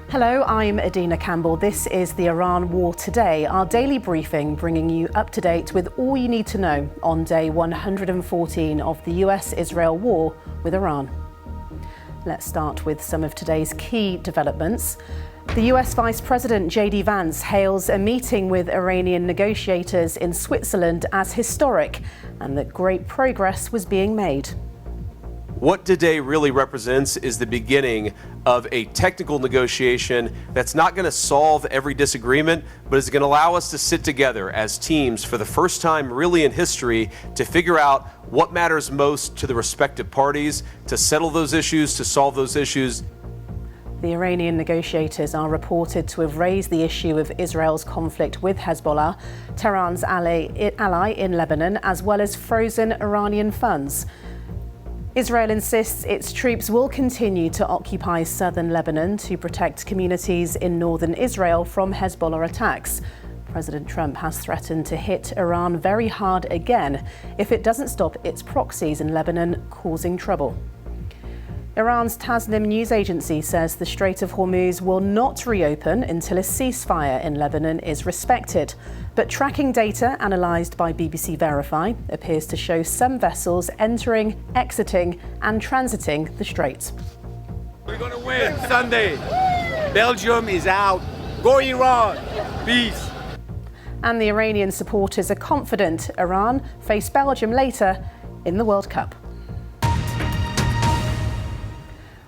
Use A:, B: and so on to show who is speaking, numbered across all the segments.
A: Hello, I'm Adina Campbell. This is the Iran War Today, our daily briefing bringing you up to date with all you need to know on day 114 of the US-Israel war with Iran. Let's start with some of today's key developments. The US Vice-President JD Vance hails a meeting with Iranian negotiators in Switzerland as historic and that great progress was being made.
B: What today really represents is the beginning of a technical negotiation that's not going to solve every disagreement, but is going to allow us to sit together as teams for the first time really in history to figure out what matters most to the respective parties, to settle those issues, to solve those issues.
A: The Iranian negotiators are reported to have raised the issue of Israel's conflict with Hezbollah, Tehran's ally in Lebanon, as well as frozen Iranian funds. Israel insists its troops will continue to occupy southern Lebanon to protect communities in northern Israel from Hezbollah attacks. President Trump has threatened to hit Iran very hard again if it doesn't stop its proxies in Lebanon causing trouble. Iran's Tasnim news agency says the Strait of Hormuz will not reopen until a ceasefire in Lebanon is respected. But tracking data analysed by BBC Verify appears to show some vessels entering, exiting and transiting the strait.
C: We're going to win Sunday. Belgium is out. Go Iran. Peace.
A: And the Iranian supporters are confident Iran face Belgium later in the World Cup.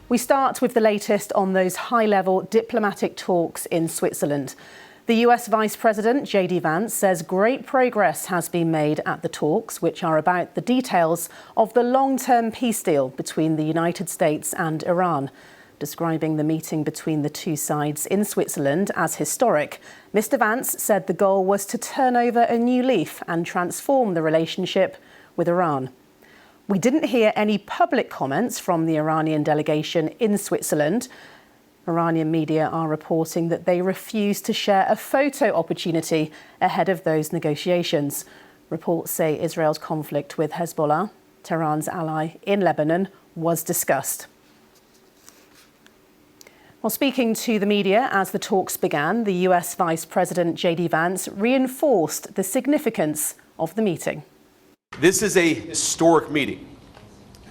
A: We start with the latest on those high-level diplomatic talks in Switzerland. The US Vice-President JD Vance says great progress has been made at the talks, which are about the details of the long-term peace deal between the United States and Iran. Describing the meeting between the two sides in Switzerland as historic, Mr. Vance said the goal was to turn over a new leaf and transform the relationship with Iran. We didn't hear any public comments from the Iranian delegation in Switzerland. Iranian media are reporting that they refused to share a photo opportunity ahead of those negotiations. Reports say Israel's conflict with Hezbollah, Tehran's ally in Lebanon, was discussed. While speaking to the media as the talks began, the US Vice-President JD Vance reinforced the significance of the meeting.
B: This is a historic meeting.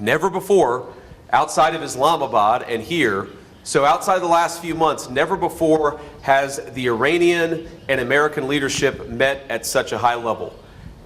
B: Never before, outside of Islamabad and here, so outside the last few months, never before has the Iranian and American leadership met at such a high level.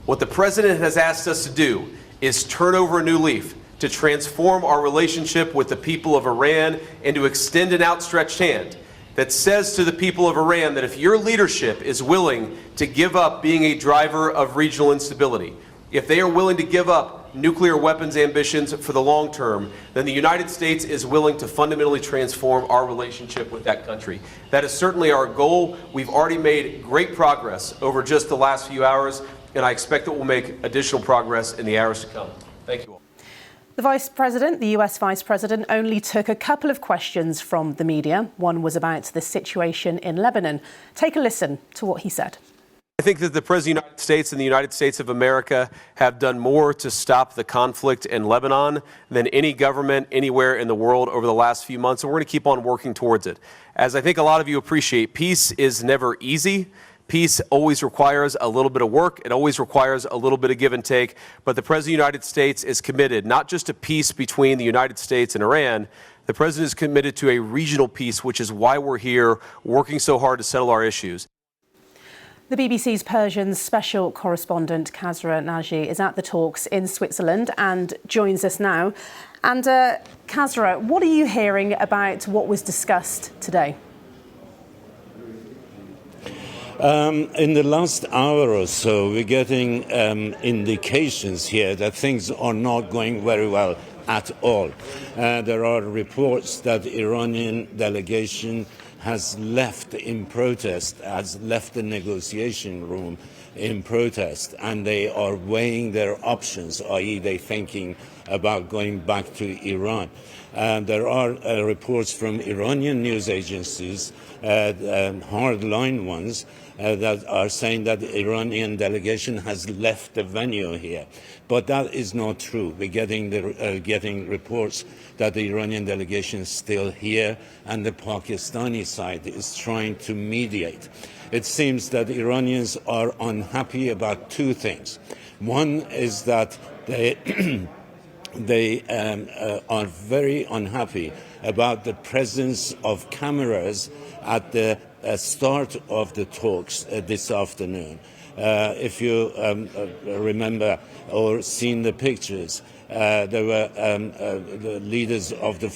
B: What the president has asked us to do is turn over a new leaf, to transform our relationship with the people of Iran and to extend an outstretched hand that says to the people of Iran that if your leadership is willing to give up being a driver of regional instability, if they are willing to give up nuclear weapons ambitions for the long term, then the United States is willing to fundamentally transform our relationship with that country. That is certainly our goal. We've already made great progress over just the last few hours, and I expect that we'll make additional progress in the hours to come. Thank you all.
A: The US Vice President, only took a couple of questions from the media. One was about the situation in Lebanon. Take a listen to what he said.
B: I think that the President of the United States and the United States of America have done more to stop the conflict in Lebanon than any government anywhere in the world over the last few months, and we're going to keep on working towards it. As I think a lot of you appreciate, peace is never easy. Peace always requires a little bit of work. It always requires a little bit of give and take. But the President of the United States is committed not just to peace between the United States and Iran. The President is committed to a regional peace, which is why we're here working so hard to settle our issues.
A: The BBC's Persian special correspondent Kazra Naji is at the talks in Switzerland and joins us now. And Kazra, what are you hearing about what was discussed today?
D: In the last hour or so, we're getting indications here that things are not going very well at all. There are reports that the Iranian delegation has left in protest, has left the negotiation room in protest, and they are weighing their options, i.e. they're thinking about going back to Iran. There are reports from Iranian news agencies, hardline ones, that are saying that the Iranian delegation has left the venue here. But that is not true. We're getting reports that the Iranian delegation is still here and the Pakistani side is trying to mediate. It seems that the Iranians are unhappy about two things. One is that they are very unhappy about the presence of cameras at the start of the talks this afternoon. If you remember or seen the pictures, there were the leaders of the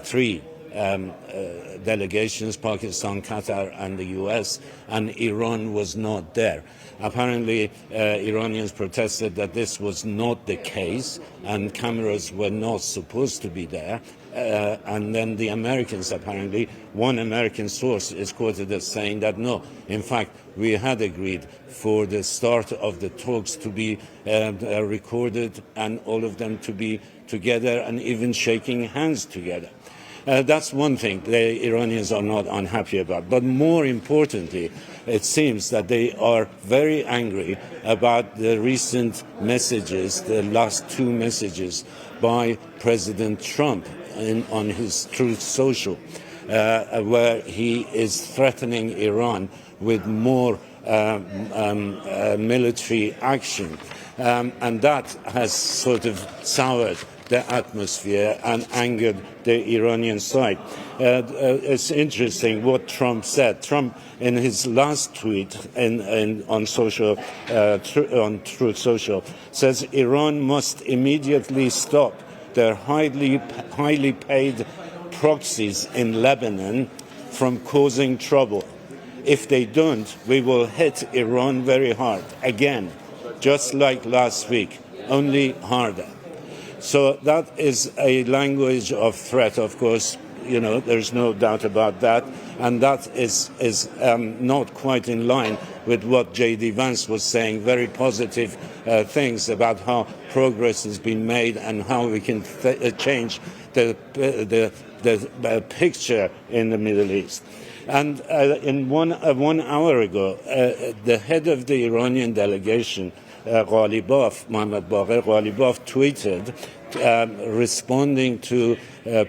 D: three delegations, Pakistan, Qatar and the US, and Iran was not there. Apparently, Iranians protested that this was not the case and cameras were not supposed to be there. And then the Americans, apparently, one American source is quoted as saying that no, in fact, we had agreed for the start of the talks to be recorded and all of them to be together and even shaking hands together. That's one thing the Iranians are not unhappy about. But more importantly, it seems that they are very angry about the recent messages, the last two messages by President Trump on his Truth Social, where he is threatening Iran with more military action. And that has sort of soured the atmosphere and angered the Iranian side. It's interesting what Trump said. Trump, in his last tweet on Truth Social, says Iran must immediately stop their highly paid proxies in Lebanon from causing trouble. If they don't, we will hit Iran very hard again, just like last week, only harder. So that is a language of threat, of course, there's no doubt about that. And that is not quite in line with what JD Vance was saying, very positive things about how progress has been made and how we can change the picture in the Middle East. And in 1 hour ago, the head of the Iranian delegation, Mohammad Baqir Ghalibaf, tweeted responding to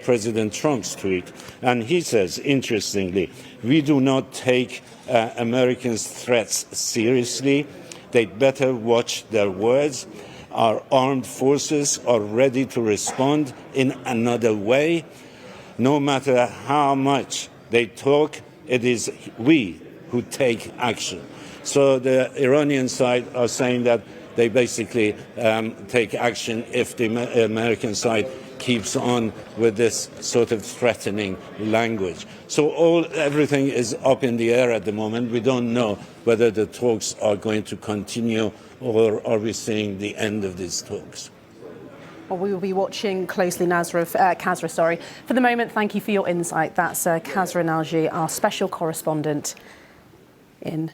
D: President Trump's tweet. And he says, interestingly, we do not take Americans' threats seriously. They'd better watch their words. Our armed forces are ready to respond in another way. No matter how much they talk, it is we who take action. So the Iranian side are saying that they basically take action if the American side keeps on with this sort of threatening language. So everything is up in the air at the moment. We don't know whether the talks are going to continue or are we seeing the end of these talks.
A: Well, we will be watching closely, Kazra. For the moment, thank you for your insight. That's Kazra Nalji, our special correspondent in.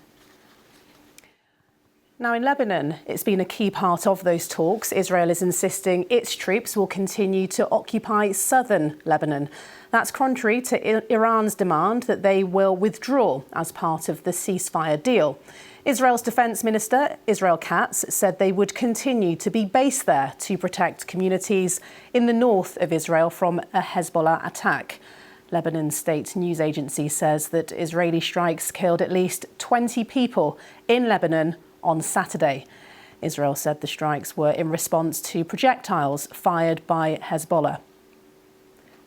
A: Now, in Lebanon, it's been a key part of those talks. Israel is insisting its troops will continue to occupy southern Lebanon. That's contrary to Iran's demand that they will withdraw as part of the ceasefire deal. Israel's Defense Minister, Israel Katz, said they would continue to be based there to protect communities in the north of Israel from a Hezbollah attack. Lebanon's state news agency says that Israeli strikes killed at least 20 people in Lebanon on Saturday. Israel said the strikes were in response to projectiles fired by Hezbollah.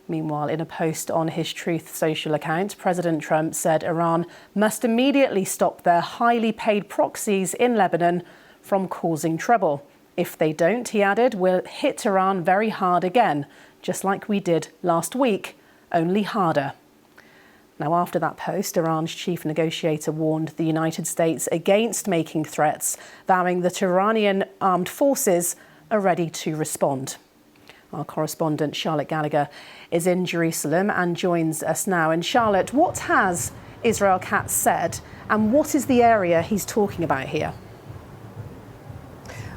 A: Meanwhile, in a post on his Truth Social account, President Trump said Iran must immediately stop their highly paid proxies in Lebanon from causing trouble. If they don't, he added, we'll hit Iran very hard again, just like we did last week, only harder. Now, after that post, Iran's chief negotiator warned the United States against making threats, vowing that Iranian armed forces are ready to respond. Our correspondent, Charlotte Gallagher, is in Jerusalem and joins us now. And Charlotte, what has Israel Katz said and what is the area he's talking about here?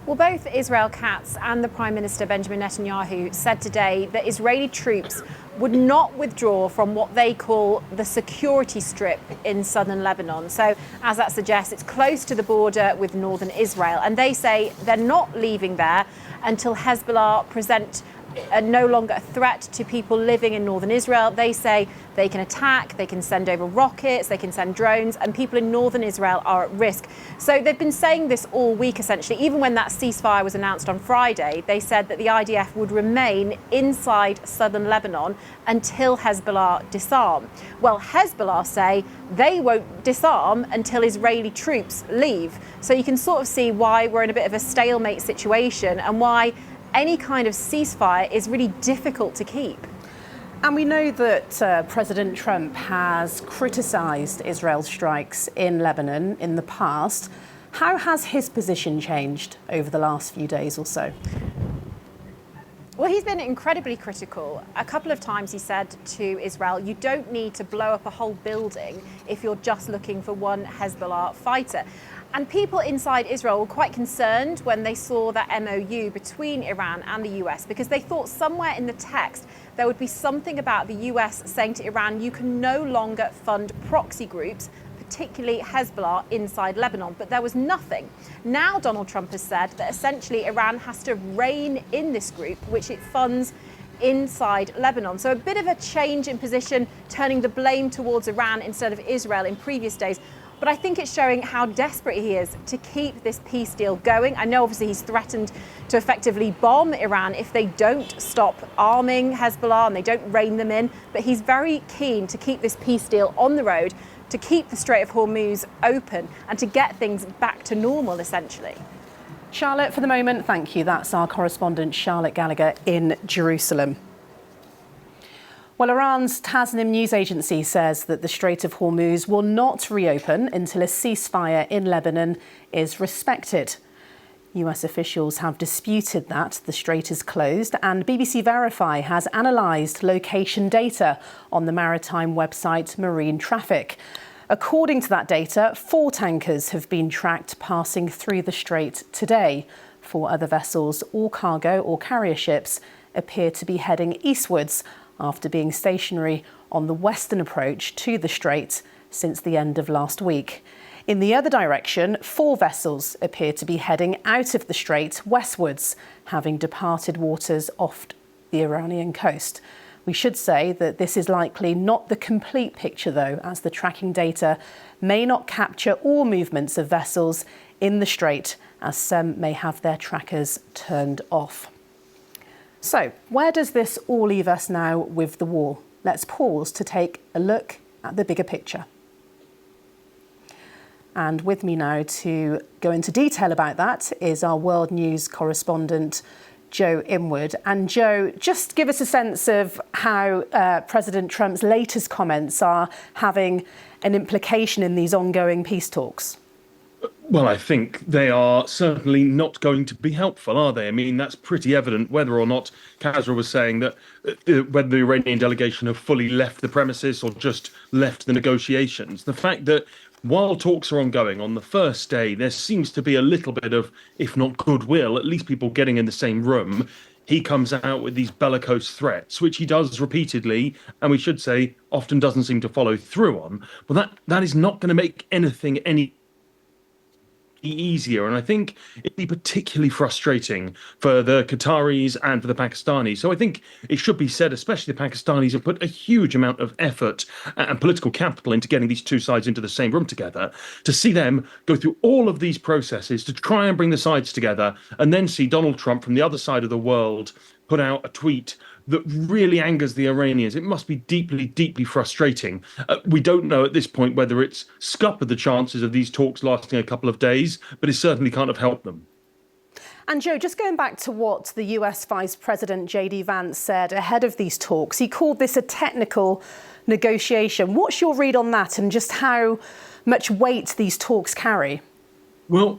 E: Well, both Israel Katz and the Prime Minister Benjamin Netanyahu said today that Israeli troops would not withdraw from what they call the security strip in southern Lebanon. So, as that suggests, it's close to the border with northern Israel. And they say they're not leaving there until Hezbollah present no longer a threat to people living in northern Israel. They say they can attack, they can send over rockets, they can send drones, and people in northern Israel are at risk. So they've been saying this all week, essentially. Even when that ceasefire was announced on Friday, they said that the IDF would remain inside southern Lebanon until Hezbollah disarm. Well, Hezbollah say they won't disarm until Israeli troops leave. So you can sort of see why we're in a bit of a stalemate situation and why any kind of ceasefire is really difficult to keep.
A: And we know that President Trump has criticised Israel's strikes in Lebanon in the past. How has his position changed over the last few days or so?
E: Well, he's been incredibly critical. A couple of times he said to Israel, you don't need to blow up a whole building if you're just looking for one Hezbollah fighter. And people inside Israel were quite concerned when they saw that MOU between Iran and the US, because they thought somewhere in the text there would be something about the US saying to Iran, you can no longer fund proxy groups, particularly Hezbollah, inside Lebanon. But there was nothing. Now Donald Trump has said that essentially Iran has to rein in this group, which it funds inside Lebanon. So a bit of a change in position, turning the blame towards Iran instead of Israel in previous days. But I think it's showing how desperate he is to keep this peace deal going. I know obviously he's threatened to effectively bomb Iran if they don't stop arming Hezbollah and they don't rein them in. But he's very keen to keep this peace deal on the road, to keep the Strait of Hormuz open and to get things back to normal, essentially.
A: Charlotte, for the moment, thank you. That's our correspondent, Charlotte Gallagher, in Jerusalem. Well, Iran's Tasnim news agency says that the Strait of Hormuz will not reopen until a ceasefire in Lebanon is respected. US officials have disputed that the strait is closed, and BBC Verify has analysed location data on the maritime website Marine Traffic. According to that data, 4 tankers have been tracked passing through the strait today. 4 other vessels, all cargo or carrier ships, appear to be heading eastwards after being stationary on the western approach to the strait since the end of last week. In the other direction, 4 vessels appear to be heading out of the strait westwards, having departed waters off the Iranian coast. We should say that this is likely not the complete picture, though, as the tracking data may not capture all movements of vessels in the strait, as some may have their trackers turned off. So, where does this all leave us now with the war? Let's pause to take a look at the bigger picture. And with me now to go into detail about that is our world news correspondent, Joe Inwood. And Joe, just give us a sense of how President Trump's latest comments are having an implication in these ongoing peace talks.
F: Well, I think they are certainly not going to be helpful, are they? I mean, that's pretty evident, whether or not Khazra was saying that whether the Iranian delegation have fully left the premises or just left the negotiations. The fact that while talks are ongoing, on the first day, there seems to be a little bit of, if not goodwill, at least people getting in the same room. He comes out with these bellicose threats, which he does repeatedly, and we should say often doesn't seem to follow through on. Well, that is not going to make anything any easier, and I think it'd be particularly frustrating for the Qataris and for the Pakistanis. So I think it should be said, especially the Pakistanis have put a huge amount of effort and political capital into getting these two sides into the same room together. To see them go through all of these processes to try and bring the sides together, and then see Donald Trump from the other side of the world put out a tweet that really angers the Iranians. It must be deeply, deeply frustrating. We don't know at this point whether it's scuppered the chances of these talks lasting a couple of days, but it certainly can't have helped them.
A: And Joe, just going back to what the US Vice-President JD Vance said ahead of these talks, he called this a technical negotiation. What's your read on that and just how much weight these talks carry?
F: Well,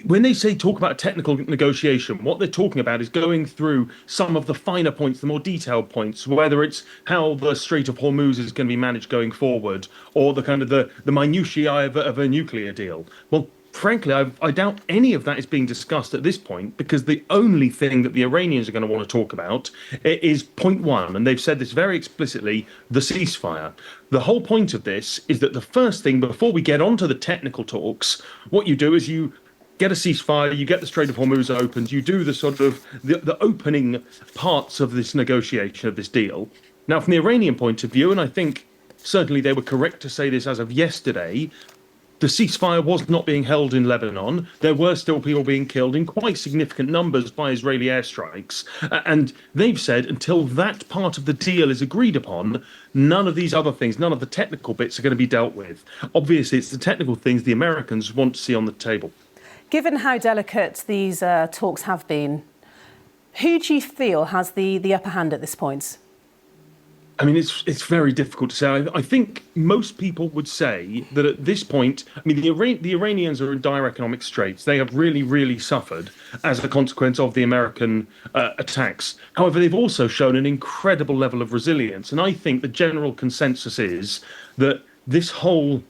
F: when they say talk about technical negotiation, what they're talking about is going through some of the finer points, the more detailed points, whether it's how the Strait of Hormuz is going to be managed going forward, or the kind of the minutiae of a nuclear deal. Well, frankly, I doubt any of that is being discussed at this point, because the only thing that the Iranians are going to want to talk about is point one, and they've said this very explicitly, the ceasefire. The whole point of this is that the first thing, before we get onto the technical talks, what you do is you get a ceasefire, you get the Strait of Hormuz opened, you do the sort of the opening parts of this negotiation, of this deal. Now, from the Iranian point of view, and I think certainly they were correct to say this as of yesterday, the ceasefire was not being held in Lebanon. There were still people being killed in quite significant numbers by Israeli airstrikes. And they've said until that part of the deal is agreed upon, none of these other things, none of the technical bits are going to be dealt with. Obviously, it's the technical things the Americans want to see on the table.
A: Given how delicate these talks have been, who do you feel has the upper hand at this point?
F: I mean, it's very difficult to say. I think most people would say that at this point, I mean, the Iranians are in dire economic straits. They have really, really suffered as a consequence of the American attacks. However, they've also shown an incredible level of resilience. And I think the general consensus is that this whole,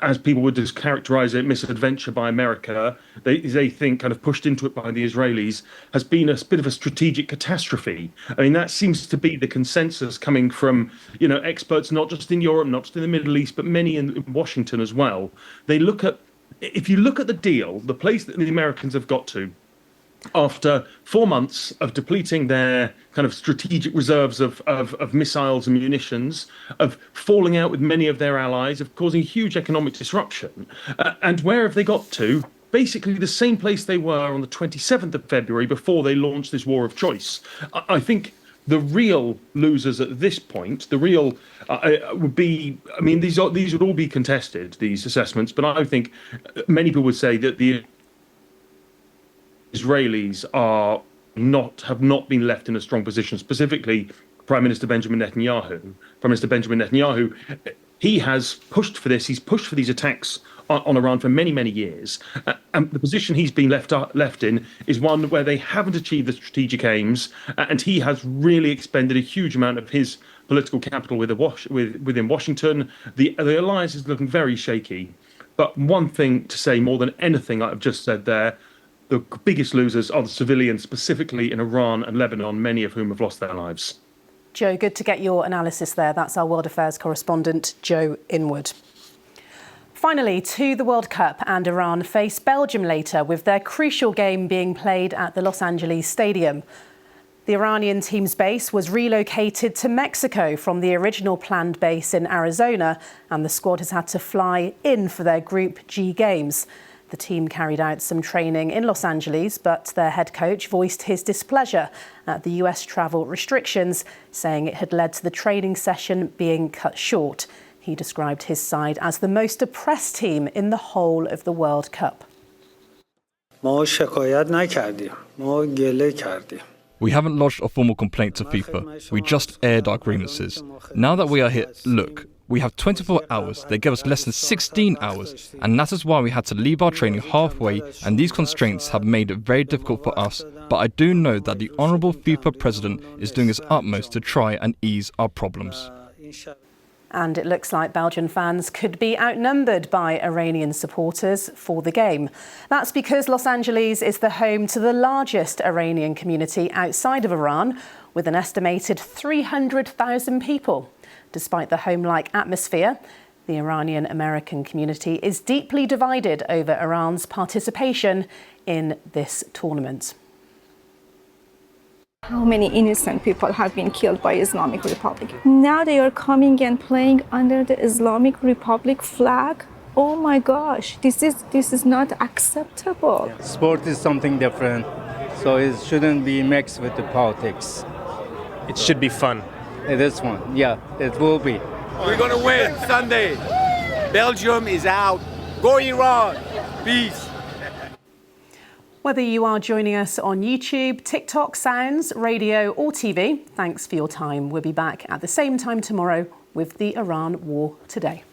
F: as people would just characterize it, misadventure by America, they think kind of pushed into it by the Israelis, has been a bit of a strategic catastrophe. I mean, that seems to be the consensus coming from, experts, not just in Europe, not just in the Middle East, but many in Washington as well. If you look at the deal, the place that the Americans have got to, after 4 months of depleting their kind of strategic reserves of missiles and munitions, of falling out with many of their allies, of causing huge economic disruption. And where have they got to? Basically the same place they were on the 27th of February before they launched this war of choice. I think the real losers at this point, the real would be, I mean, these would all be contested, these assessments, but I think many people would say that the Israelis have not been left in a strong position, specifically Prime Minister Benjamin Netanyahu. Prime Minister Benjamin Netanyahu, he has pushed for this. He's pushed for these attacks on Iran for many, many years. And the position he's been left in is one where they haven't achieved the strategic aims. And he has really expended a huge amount of his political capital within Washington. The alliance is looking very shaky. But one thing to say more than anything I've just said there, the biggest losers are the civilians, specifically in Iran and Lebanon, many of whom have lost their lives.
A: Joe, good to get your analysis there. That's our World Affairs correspondent, Joe Inwood. Finally, to the World Cup, and Iran face Belgium later, with their crucial game being played at the Los Angeles Stadium. The Iranian team's base was relocated to Mexico from the original planned base in Arizona, and the squad has had to fly in for their Group G games. The team carried out some training in Los Angeles, but their head coach voiced his displeasure at the US travel restrictions, saying it had led to the training session being cut short. He described his side as the most oppressed team in the whole of the World Cup.
G: We haven't lodged a formal complaint to FIFA. We just aired our grievances. Now that we are here, look, we have 24 hours. They gave us less than 16 hours. And that is why we had to leave our training halfway, and these constraints have made it very difficult for us. But I do know that the Honourable FIFA President is doing his utmost to try and ease our problems.
A: And it looks like Belgian fans could be outnumbered by Iranian supporters for the game. That's because Los Angeles is the home to the largest Iranian community outside of Iran, with an estimated 300,000 people. Despite the home-like atmosphere, the Iranian-American community is deeply divided over Iran's participation in this tournament.
H: How many innocent people have been killed by Islamic Republic? Now they are coming and playing under the Islamic Republic flag. Oh my gosh, this is not acceptable.
I: Sport is something different, so it shouldn't be mixed with the politics.
J: It should be fun.
I: This one, yeah, it will be.
C: We're gonna win Sunday. Belgium is out. Go Iran. Peace.
A: Whether you are joining us on YouTube, TikTok, Sounds, radio or TV, thanks for your time. We'll be back at the same time tomorrow with the Iran War Today.